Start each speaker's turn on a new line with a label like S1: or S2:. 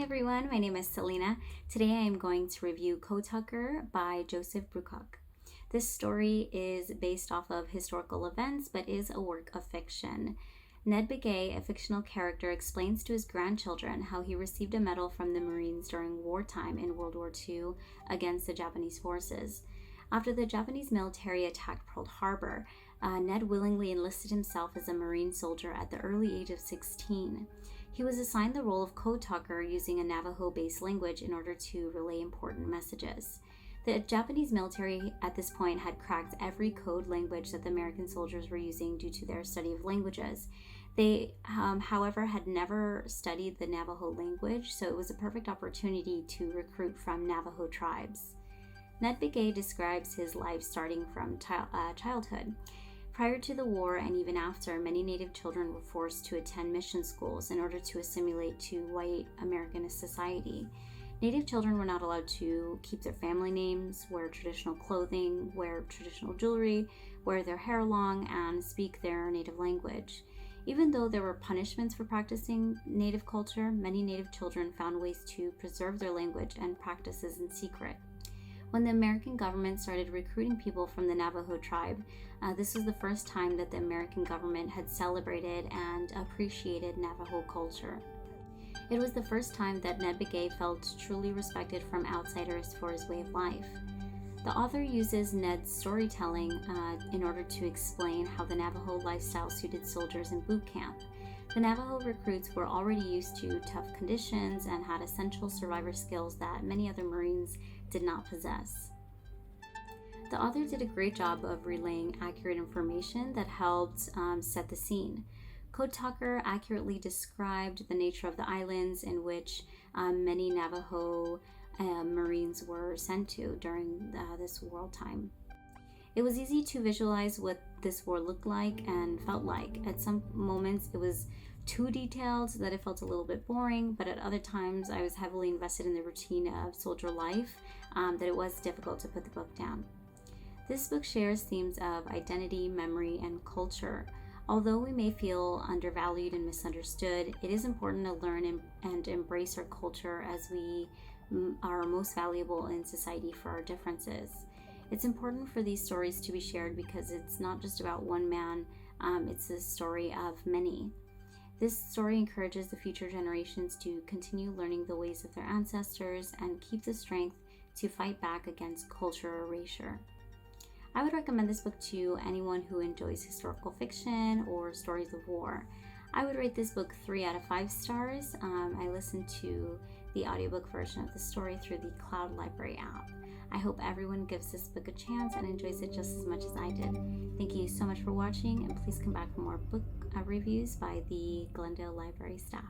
S1: Hi everyone, my name is Selena. Today I am going to review Code Tucker by Joseph Bruchac. This story is based off of historical events but is a work of fiction. Ned Begay, a fictional character, explains to his grandchildren how he received a medal from the Marines during wartime in World War II against the Japanese forces. After the Japanese military attacked Pearl Harbor, Ned willingly enlisted himself as a Marine soldier at the early age of 16. He was assigned the role of code talker using a Navajo-based language in order to relay important messages. The Japanese military at this point had cracked every code language that the American soldiers were using due to their study of languages. They, however, had never studied the Navajo language, so it was a perfect opportunity to recruit from Navajo tribes. Ned Begay describes his life starting from childhood. Prior to the war and even after, many Native children were forced to attend mission schools in order to assimilate to white American society. Native children were not allowed to keep their family names, wear traditional clothing, wear traditional jewelry, wear their hair long, and speak their native language. Even though there were punishments for practicing Native culture, many Native children found ways to preserve their language and practices in secret. When the American government started recruiting people from the Navajo tribe, this was the first time that the American government had celebrated and appreciated Navajo culture. It was the first time that Ned Begay felt truly respected from outsiders for his way of life. The author uses Ned's storytelling in order to explain how the Navajo lifestyle suited soldiers in boot camp. The Navajo recruits were already used to tough conditions and had essential survivor skills that many other Marines did not possess. The author did a great job of relaying accurate information that helped set the scene. Code Tucker accurately described the nature of the islands in which many Navajo Marines were sent to during this wartime. It was easy to visualize what this war looked like and felt like. At some moments, it was too detailed that it felt a little bit boring, but at other times, I was heavily invested in the routine of soldier life that it was difficult to put the book down. This book shares themes of identity, memory, and culture. Although we may feel undervalued and misunderstood, it is important to learn and embrace our culture as we are most valuable in society for our differences. It's important for these stories to be shared because it's not just about one man, it's the story of many. This story encourages the future generations to continue learning the ways of their ancestors and keep the strength to fight back against cultural erasure. I would recommend this book to anyone who enjoys historical fiction or stories of war. I would rate this book 3 out of 5 stars. I listened to the audiobook version of the story through the Glendale Library app. I hope everyone gives this book a chance and enjoys it just as much as I did. Thank you so much for watching, and please come back for more book reviews by the Glendale Library staff.